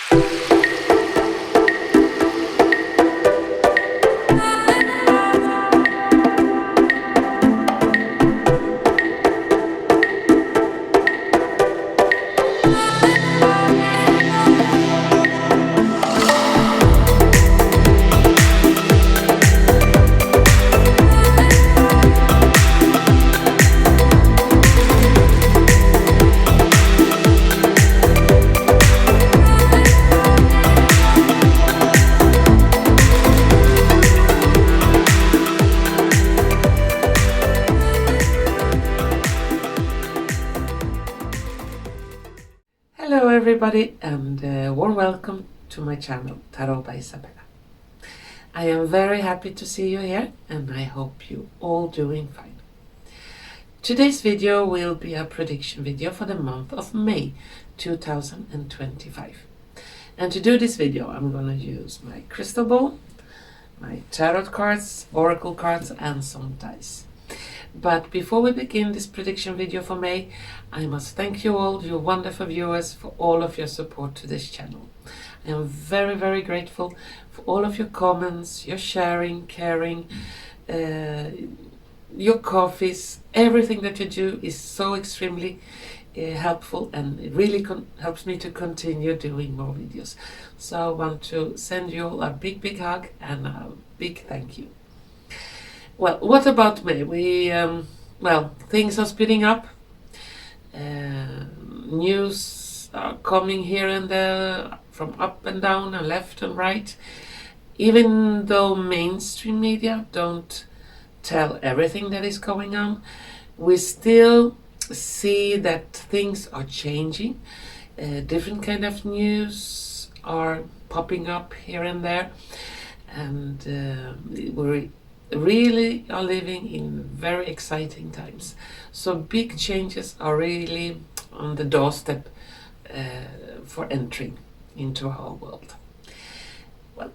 Hello everybody and warm welcome to my channel Tarot by Izabela. I am very happy to see you here and I hope you all doing fine. Today's video will be a prediction video for the month of May 2025. And to do this video I'm going to use my crystal ball, my tarot cards, oracle cards and some dice. But before we begin this prediction video for May, I must thank you all, you wonderful viewers, for all of your support to this channel. I am very, very grateful for all of your comments, your sharing, caring, your coffees. Everything that you do is so extremely helpful and it really helps me to continue doing more videos. So I want to send you all a big, big hug and a big thank you. Well, what about May? Things are speeding up. News are coming here and there from up and down and left and right. Even though mainstream media don't tell everything that is going on, we still see that things are changing. Different kind of news are popping up here and there, and we really are living in very exciting times. So big changes are really on the doorstep for entering into our world. Well,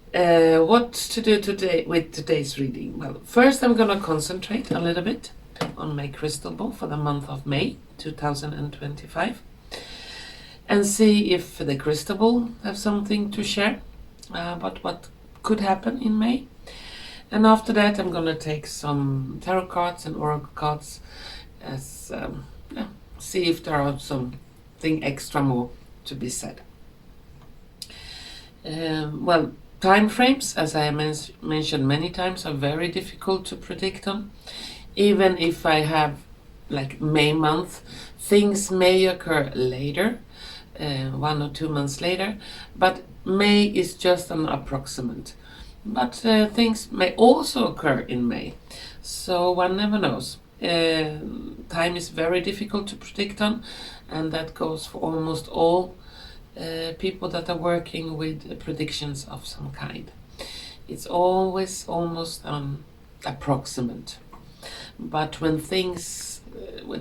what to do today with today's reading? Well, first I'm going to concentrate a little bit on my crystal ball for the month of May 2025 and see if the crystal ball has something to share about what could happen in May. And after that I'm going to take some tarot cards and oracle cards as see if there are something extra more to be said. Time frames, as I mentioned many times, are very difficult to predict on. Even if I have like May month, things may occur later, 1 or 2 months later, but May is just an approximate. But things may also occur in May, so one never knows. Time is very difficult to predict on, and that goes for almost all people that are working with predictions of some kind. It's always almost approximate. But when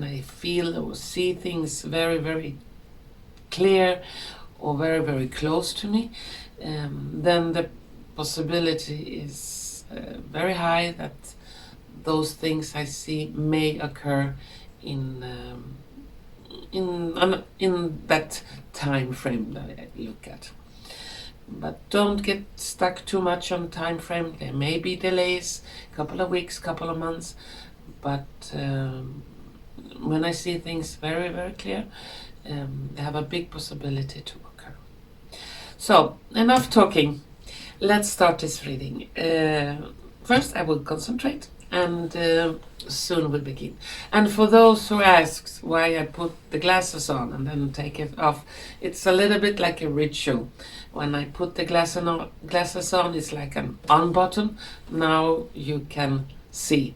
I feel or see things very, very clear or very, very close to me, then the possibility is very high that those things I see may occur in that time frame that I look at. But don't get stuck too much on time frame. There may be delays, couple of weeks, couple of months, but when I see things very, very clear, they have a big possibility to occur. So enough talking. Let's start this reading. First I will concentrate and soon we'll begin. And for those who ask why I put the glasses on and then take it off, it's a little bit like a ritual. When I put the glasses on, it's like an on button. Now you can see.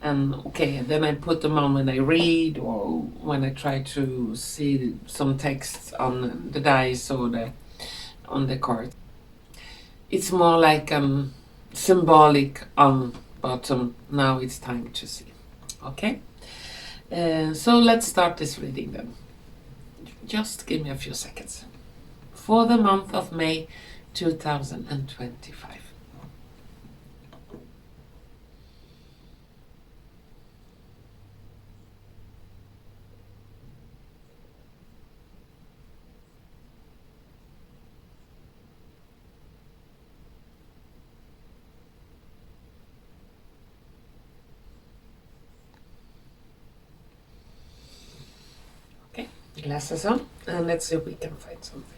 And okay, then I put them on when I read or when I try to see some text on the dice or on the card. It's more like symbolic on bottom. Now it's time to see. Okay, so let's start this reading then. Just give me a few seconds. For the month of May 2025. glasses on, and let's see if we can find something.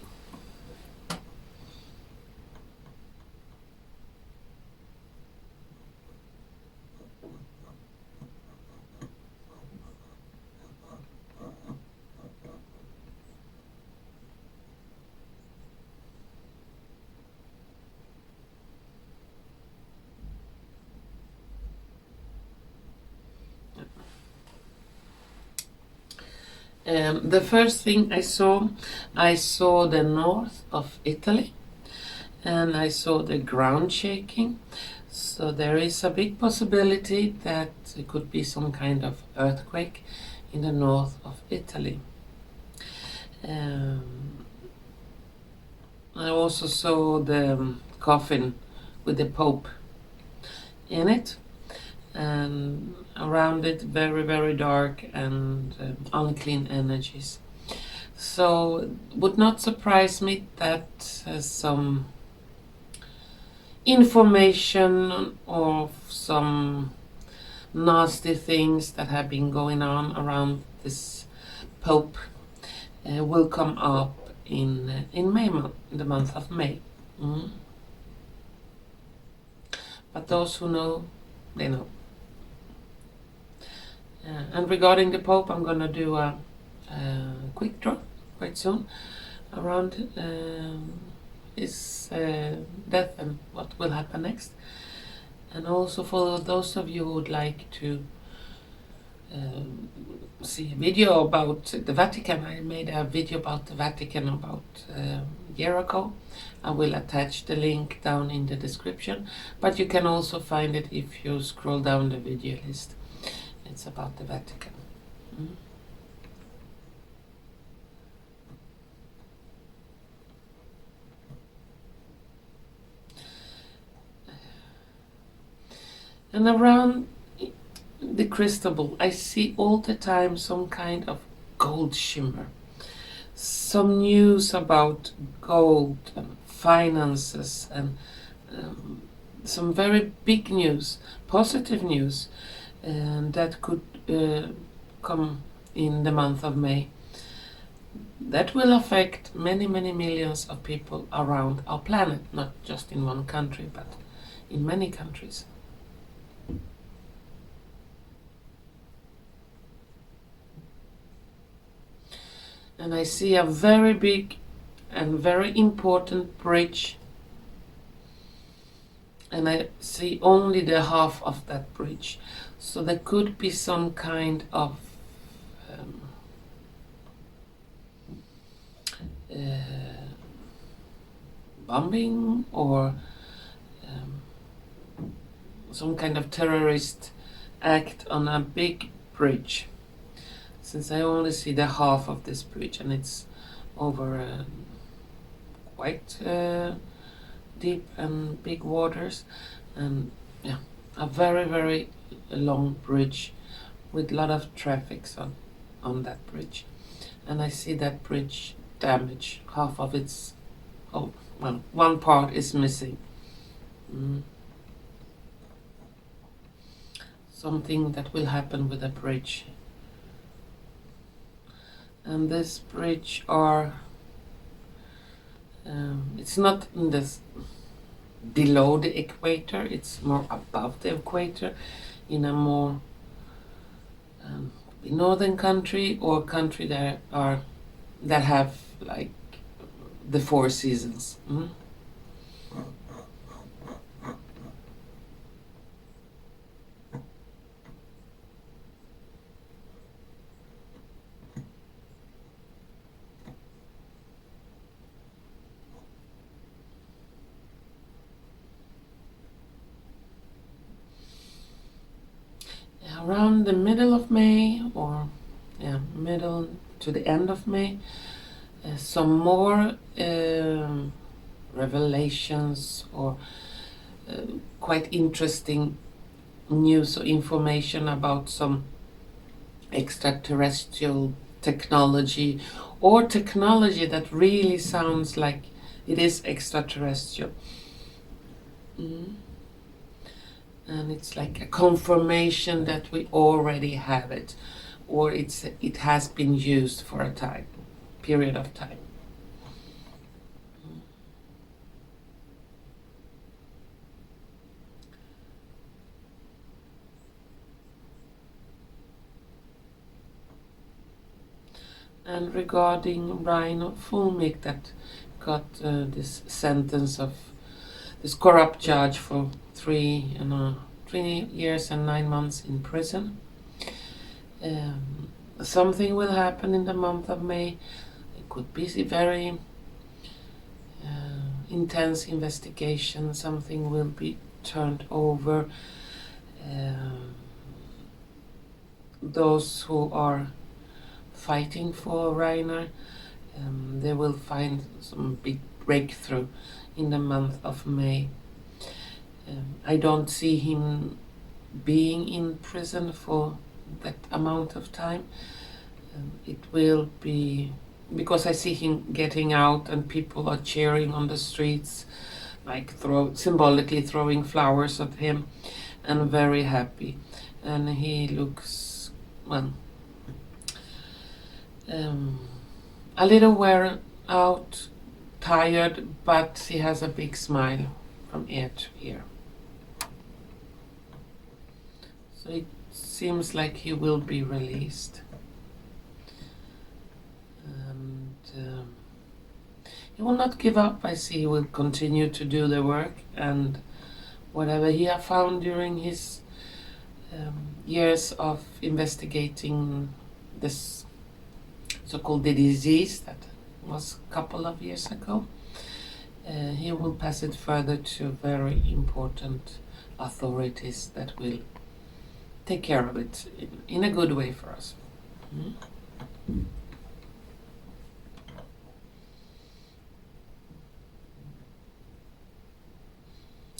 The first thing I saw the north of Italy, and I saw the ground shaking. So there is a big possibility that it could be some kind of earthquake in the north of Italy. I also saw the coffin with the Pope in it, and around it very, very dark and unclean energies. So it would not surprise me that some information or some nasty things that have been going on around this Pope will come up in May month, in the month of May. But those who know, they know. And regarding the Pope, I'm going to do a quick draw quite soon around his death and what will happen next. And also for those of you who would like to see a video about the Vatican, I made a video about the Vatican about a year ago. I will attach the link down in the description, but you can also find it if you scroll down the video list. It's about the Vatican. And around the crystal ball, I see all the time some kind of gold shimmer. Some news about gold and finances, and some very big news, positive news, and that could come in the month of May. That will affect many, many millions of people around our planet, not just in one country, but in many countries. And I see a very big and very important bridge, and I see only the half of that bridge. So there could be some kind of bombing or some kind of terrorist act on a big bridge, since I only see the half of this bridge, and it's over quite deep and big waters, and yeah, a very, very long bridge with a lot of traffic on that bridge. And I see that bridge damaged. Half of its, one part is missing. Something that will happen with the bridge. And this bridge it's not in this below the equator, it's more above the equator, in a more northern country, or country that have like the 4 seasons. Around the middle of May, or middle to the end of May, some more revelations or quite interesting news or information about some extraterrestrial technology, or technology that really sounds like it is extraterrestrial. And it's like a confirmation that we already have it, or it has been used for a time. period of time. And regarding Rhino Fulmik that got this sentence of this corrupt judge for 3 years and 9 months in prison. Something will happen in the month of May. It could be a very intense investigation. Something will be turned over. Those who are fighting for Reiner, they will find some big breakthrough in the month of May. I don't see him being in prison for that amount of time. It will be because I see him getting out and people are cheering on the streets, like symbolically throwing flowers at him, and very happy. And he looks, well, a little wear out, tired, but he has a big smile from ear to ear. So it seems like he will be released. And he will not give up. I see he will continue to do the work, and whatever he has found during his years of investigating this so-called disease that was a couple of years ago, he will pass it further to very important authorities that will take care of it in a good way for us.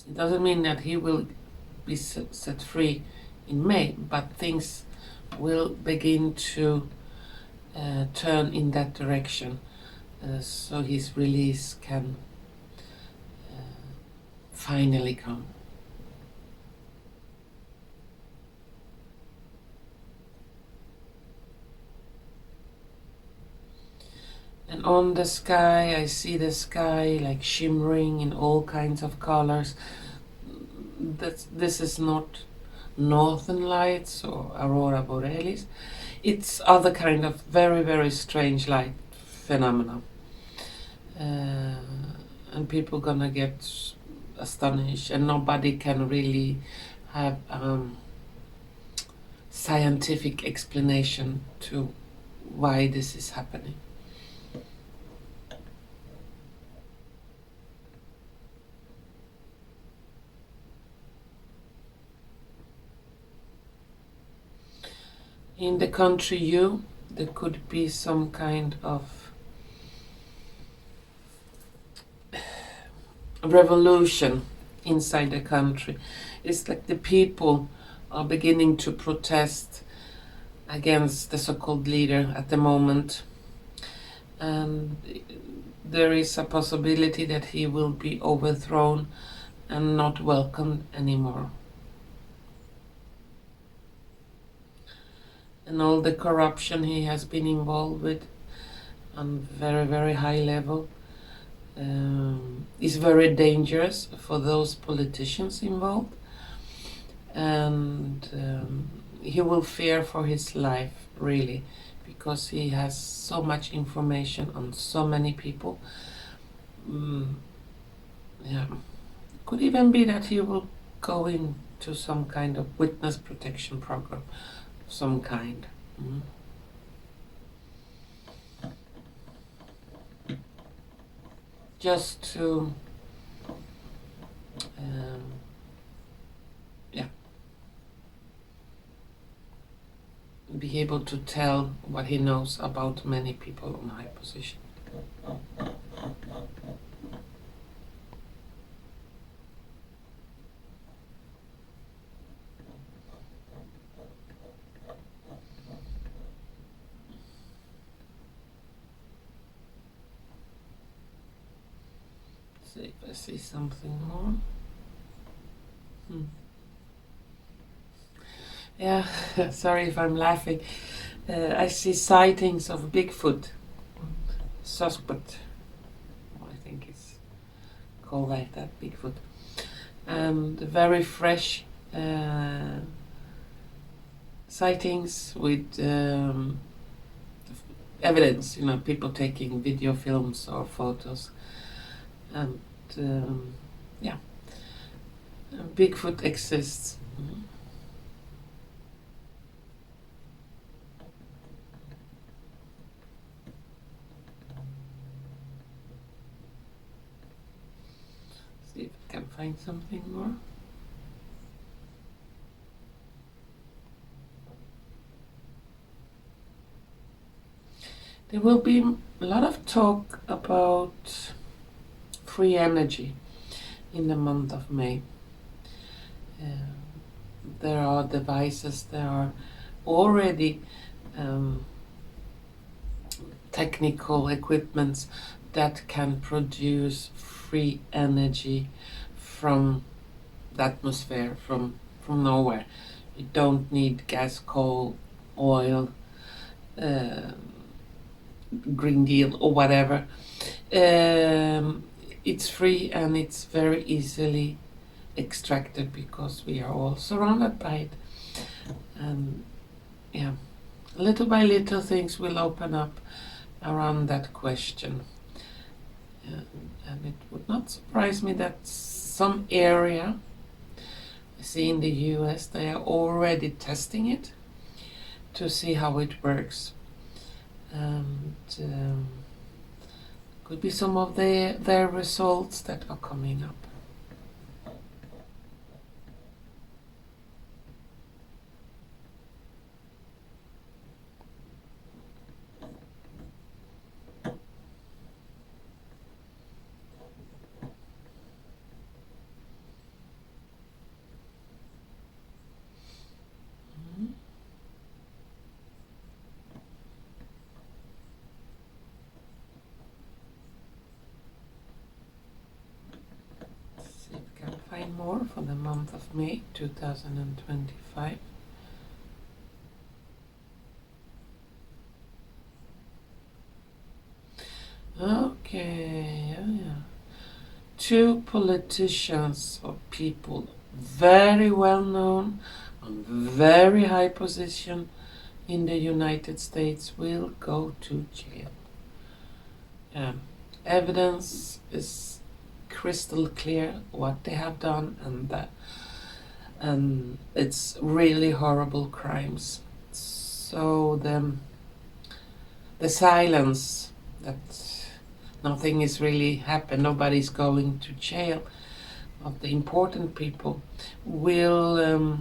It doesn't mean that he will be set free in May, but things will begin to turn in that direction, so his release can finally come. And on the sky, I see the sky like shimmering in all kinds of colors. This is not northern lights or aurora borealis. It's other kind of very, very strange light phenomena. And people gonna get astonished, and nobody can really have scientific explanation to why this is happening. In the country there could be some kind of revolution inside the country. It's like the people are beginning to protest against the so-called leader at the moment. And there is a possibility that he will be overthrown and not welcomed anymore. And all the corruption he has been involved with on very, very high level is very dangerous for those politicians involved. And he will fear for his life, really, because he has so much information on so many people. Could even be that he will go into some kind of witness protection program of some kind. Just to be able to tell what he knows about many people in high position. See if I see something more. Yeah, sorry if I'm laughing. I see sightings of Bigfoot suspect, I think it's called like that, Bigfoot, and very fresh sightings with evidence, people taking video films or photos, and yeah, Bigfoot exists. See if I can find something more. There will be a lot of talk about free energy in the month of May. There are devices, there are already technical equipments that can produce free energy from the atmosphere, from nowhere. You don't need gas, coal, oil, Green Deal or whatever. It's free and it's very easily extracted because we are all surrounded by it. And yeah, little by little things will open up around that question. And it would not surprise me that some area, I see in the US, they are already testing it to see how it works. And could be some of their results that are coming up. Find more for the month of May 2025. Okay, yeah. Two politicians or people very well known on very high position in the United States will go to jail. Evidence is crystal clear what they have done, and it's really horrible crimes. So the silence that nothing is really happened, nobody's going to jail, of the important people will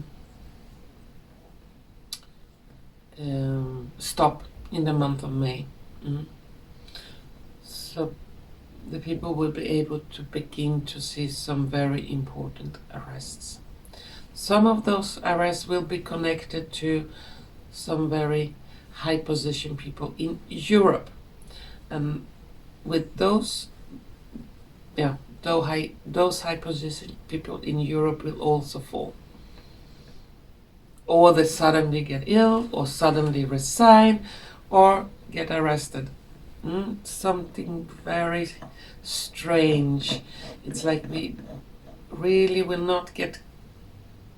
stop in the month of May. So the people will be able to begin to see some very important arrests. Some of those arrests will be connected to some very high position people in Europe. And with those high position people in Europe will also fall. Or they suddenly get ill, or suddenly resign, or get arrested. Something very strange. It's like we really will not get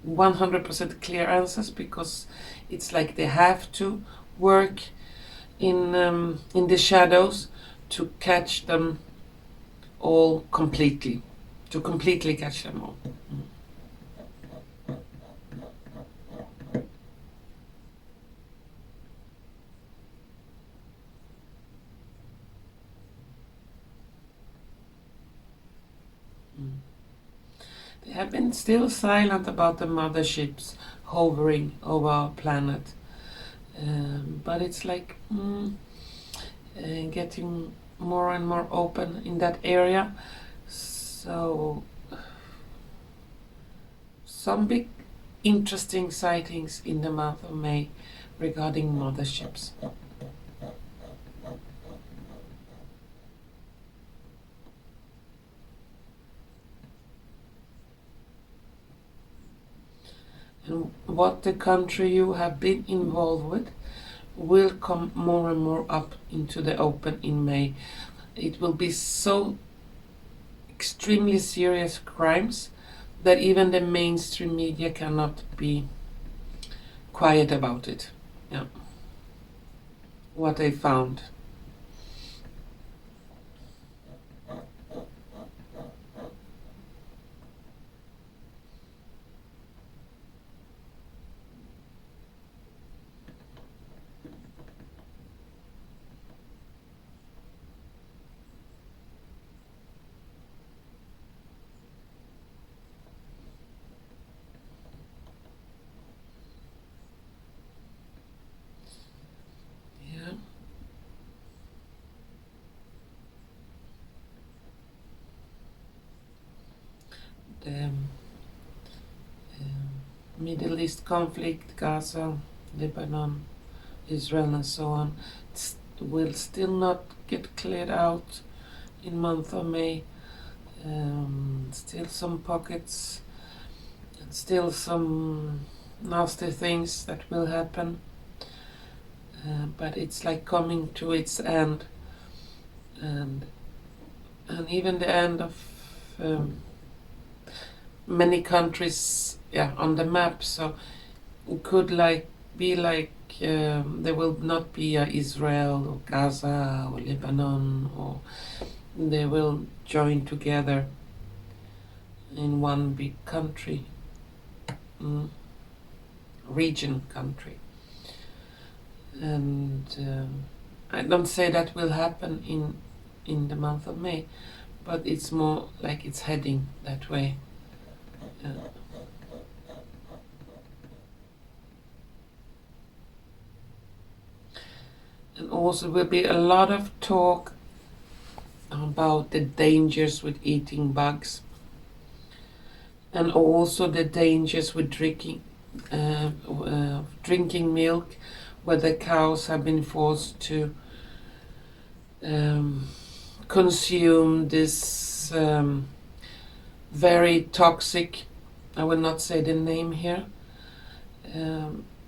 100% clear answers, because it's like they have to work in the shadows to catch them all completely, to completely catch them all. They have been still silent about the motherships hovering over our planet, but it's like getting more and more open in that area. So some big interesting sightings in the month of May regarding motherships. And what the country you have been involved with will come more and more up into the open in May. It will be so extremely serious crimes that even the mainstream media cannot be quiet about it. Yeah. What I found. The Middle East conflict, Gaza, Lebanon, Israel, and so on, will still not get cleared out in month of May. Still some pockets, and still some nasty things that will happen. But it's like coming to its end, and even the end of many countries, on the map. So it could be like there will not be Israel or Gaza or Lebanon, or they will join together in one big country, region country. And I don't say that will happen in the month of May, but it's more like it's heading that way. And also will be a lot of talk about the dangers with eating bugs, and also the dangers with drinking milk, where the cows have been forced to consume this very toxic, I will not say the name here,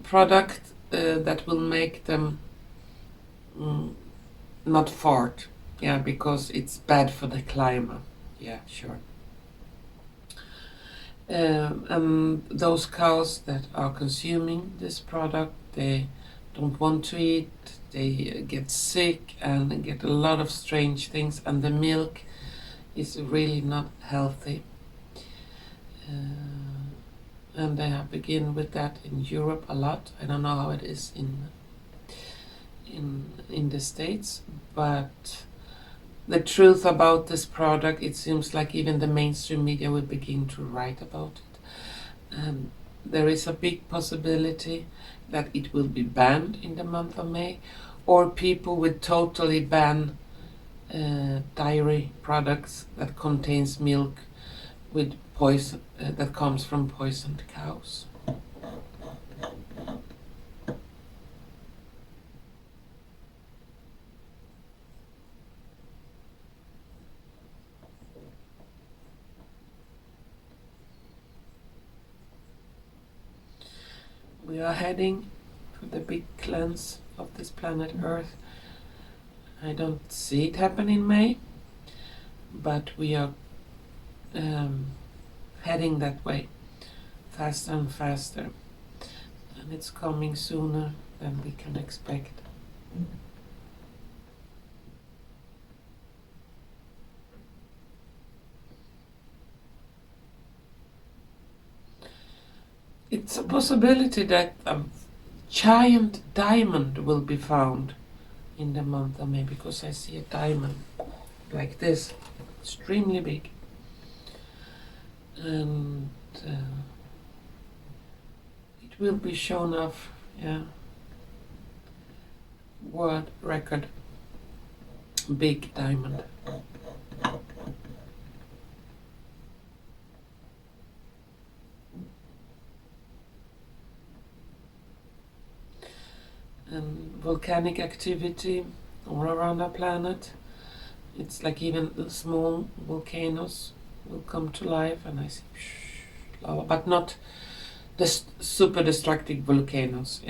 product that will make them not fart, because it's bad for the climate. Yeah, sure. And those cows that are consuming this product, they don't want to eat, they get sick and get a lot of strange things, and the milk is really not healthy. And they have begun with that in Europe a lot. I don't know how it is in the States, but the truth about this product, it seems like even the mainstream media will begin to write about it. And there is a big possibility that it will be banned in the month of May, or people will totally ban dairy products that contains milk with poison that comes from poisoned cows. We are heading to the big cleanse of this planet Earth. I don't see it happen in May, but we are heading that way, faster and faster, and it's coming sooner than we can expect. It's a possibility that a giant diamond will be found in the month of May, because I see a diamond like this, extremely big. And it will be shown off, world record big diamond. And volcanic activity all around our planet. It's like even the small volcanoes will come to life, and I see lava, but not the super destructive volcanoes.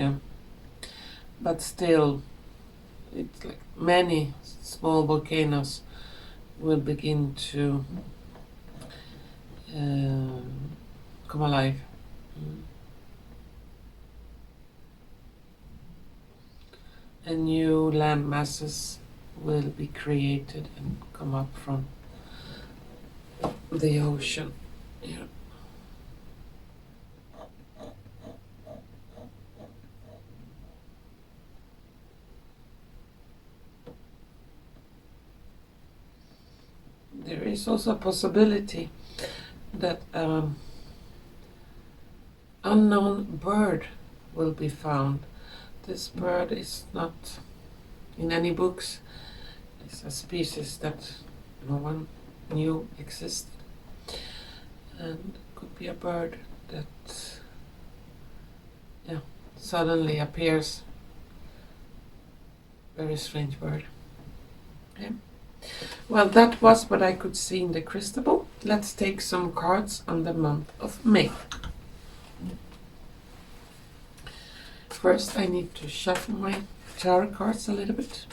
but still, it's like many small volcanoes will begin to come alive. And new land masses will be created and come up from the ocean. Yeah. There is also a possibility that unknown bird will be found. This bird is not in any books. It's a species that no one knew existed. And it could be a bird that suddenly appears. Very strange bird. Yeah. Well, that was what I could see in the crystal ball. Let's take some cards on the month of May. First, I need to shuffle my tarot cards a little bit.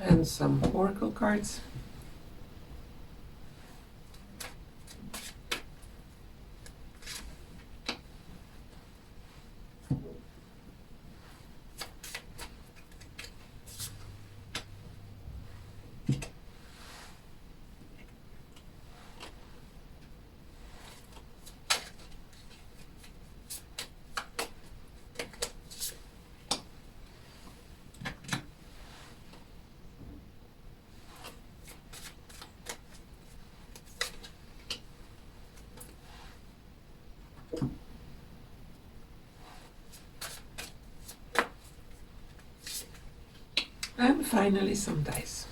And some oracle cards. And finally some dice.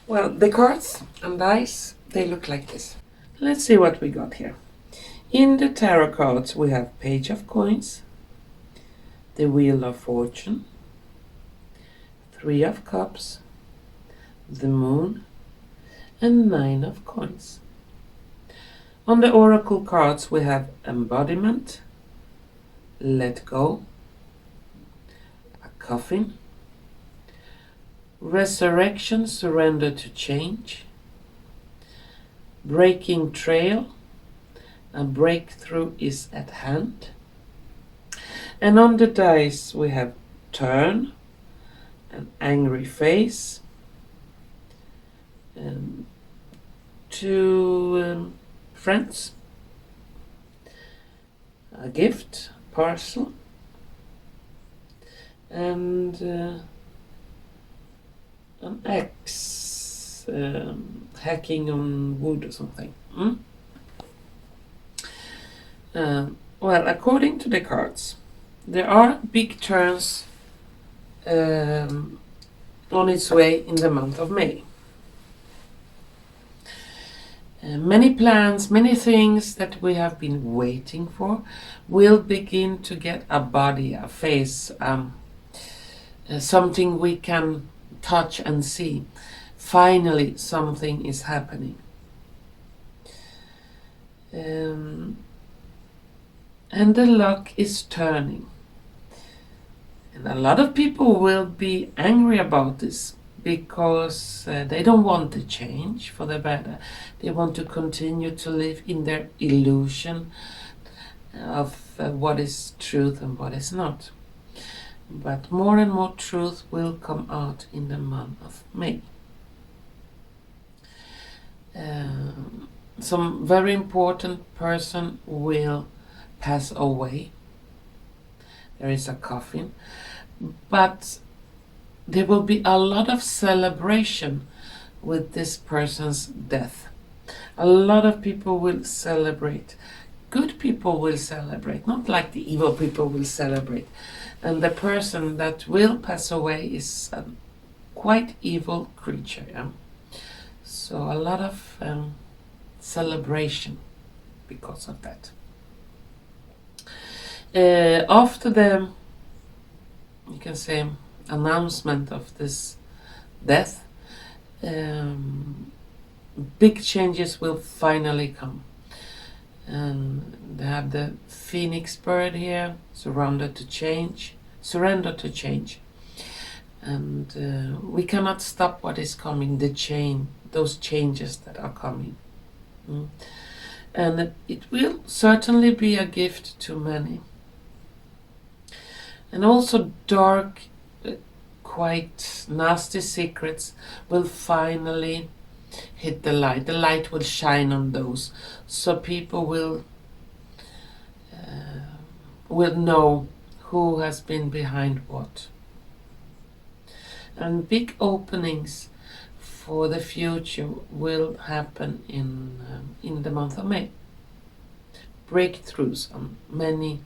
Well, the cards and dice, they look like this. Let's see what we got here. In the tarot cards, we have Page of Coins, the Wheel of Fortune, Three of Cups, the Moon, and Nine of Coins. On the Oracle cards, we have Embodiment, Let Go, a Coffin, Resurrection, Surrender to Change, Breaking Trail, a breakthrough is at hand. And on the dice we have Turn, an angry face, two friends, a gift, parcel, and an axe, hacking on wood or something. Well, according to the cards, there are big turns on its way in the month of May. Many plans, many things that we have been waiting for will begin to get a body, a face, something we can touch and see. Finally, something is happening. And the luck is turning. And a lot of people will be angry about this because they don't want to change for the better. They want to continue to live in their illusion of what is truth and what is not. But more and more truth will come out in the month of May. Some very important person will pass away. There is a coffin, but there will be a lot of celebration with this person's death. A lot of people will celebrate. Good people will celebrate, not like the evil people will celebrate. And the person that will pass away is a quite evil creature. Yeah? So a lot of celebration because of that. After the, you can say, announcement of this death, big changes will finally come. And they have the phoenix bird here, surrender to change. And we cannot stop what is coming, those changes that are coming. And it will certainly be a gift to many. And also dark, quite nasty secrets will finally hit the light. The light will shine on those, so people will know who has been behind what. And big openings for the future will happen in the month of May. Breakthroughs on many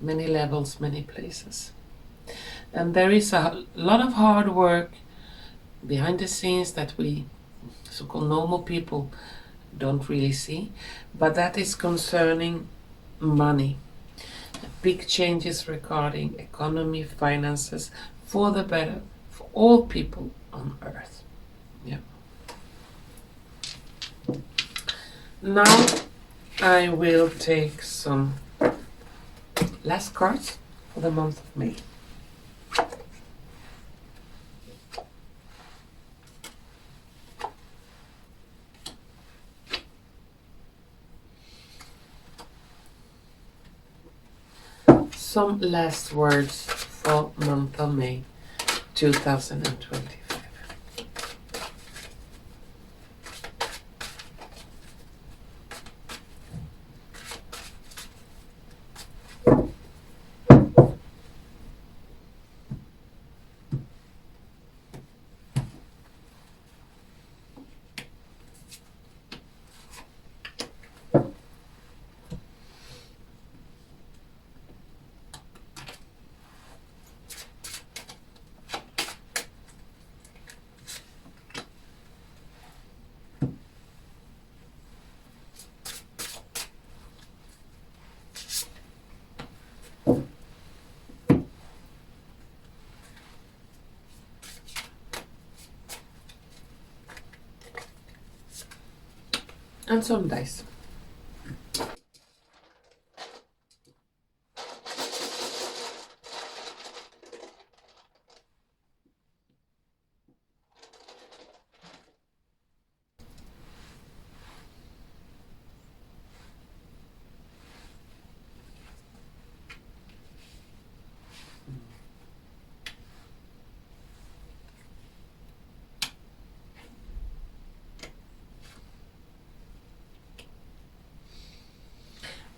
levels, many places. And there is a lot of hard work behind the scenes that we, so-called normal people, don't really see, but that is concerning money. Big changes regarding economy, finances, for the better, for all people on earth. Yeah. Now I will take some last cards for the month of May. Some last words for month of May 2025. And some dice.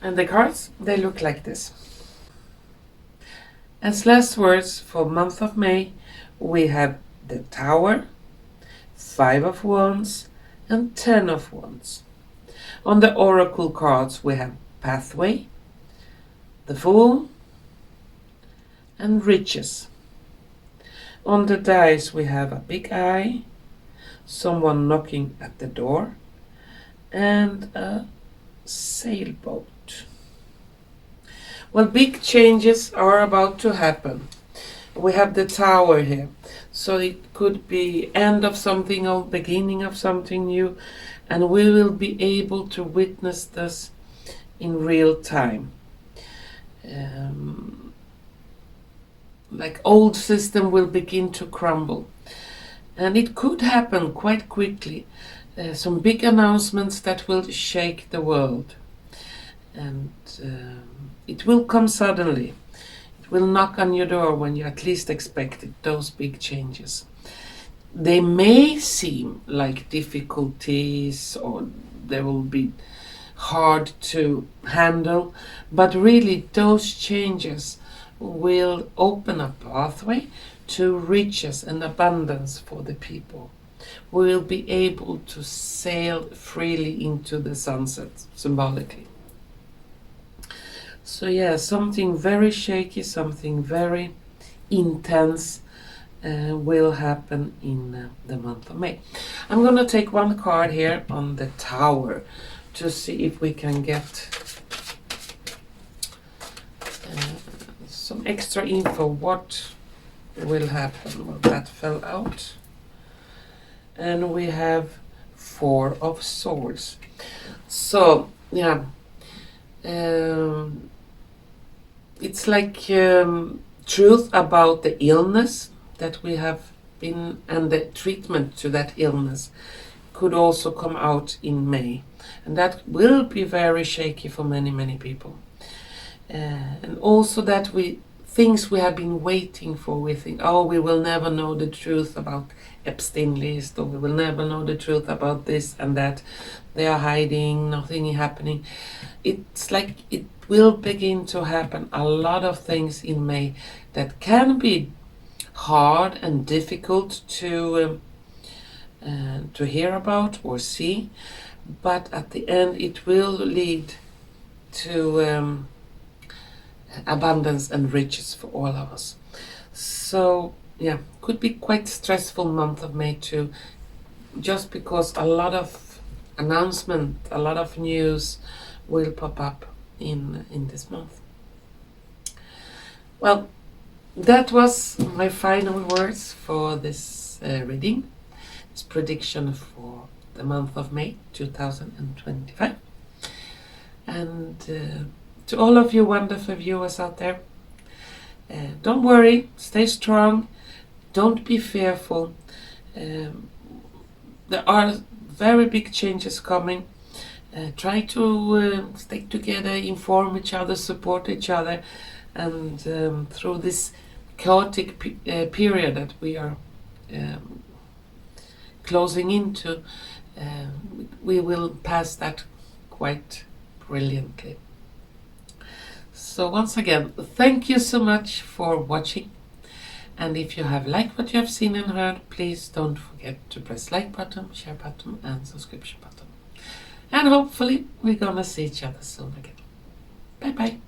And the cards, they look like this. As last words for month of May, we have the Tower, 5 of Wands, and 10 of Wands. On the Oracle cards, we have Pathway, the Fool, and Riches. On the dice, we have a big eye, someone knocking at the door, and a sailboat. Well, big changes are about to happen. We have the tower here, so it could be end of something or beginning of something new, and we will be able to witness this in real time. Like old system will begin to crumble, and it could happen quite quickly. Some big announcements that will shake the world, and it will come suddenly. It will knock on your door when you at least expect it, those big changes. They may seem like difficulties or they will be hard to handle, but really those changes will open a pathway to riches and abundance for the people. We will be able to sail freely into the sunset, symbolically. So yeah, something very shaky, something very intense will happen in the month of May. I'm going to take one card here on the tower to see if we can get some extra info. What will happen? Well, that fell out. And we have Four of Swords. So, yeah. It's like truth about the illness that we have been, and the treatment to that illness could also come out in May. And that will be very shaky for many, many people. And also that things we have been waiting for, we think, oh, we will never know the truth about Epstein list, or we will never know the truth about this and that. They are hiding, nothing is happening. It's like it will begin to happen a lot of things in May that can be hard and difficult to hear about or see, but at the end it will lead to abundance and riches for all of us. So yeah, could be quite stressful month of May too, just because a lot of announcement, a lot of news will pop up in this month. Well, that was my final words for this reading, this prediction for the month of May 2025. And to all of you wonderful viewers out there, don't worry, stay strong, don't be fearful. There are very big changes coming. Try to stick together, inform each other, support each other, and through this chaotic period that we are closing into, we will pass that quite brilliantly. So once again, thank you so much for watching. And if you have liked what you have seen and heard, please don't forget to press like button, share button and subscription button. And hopefully we're gonna see each other soon again. Bye bye.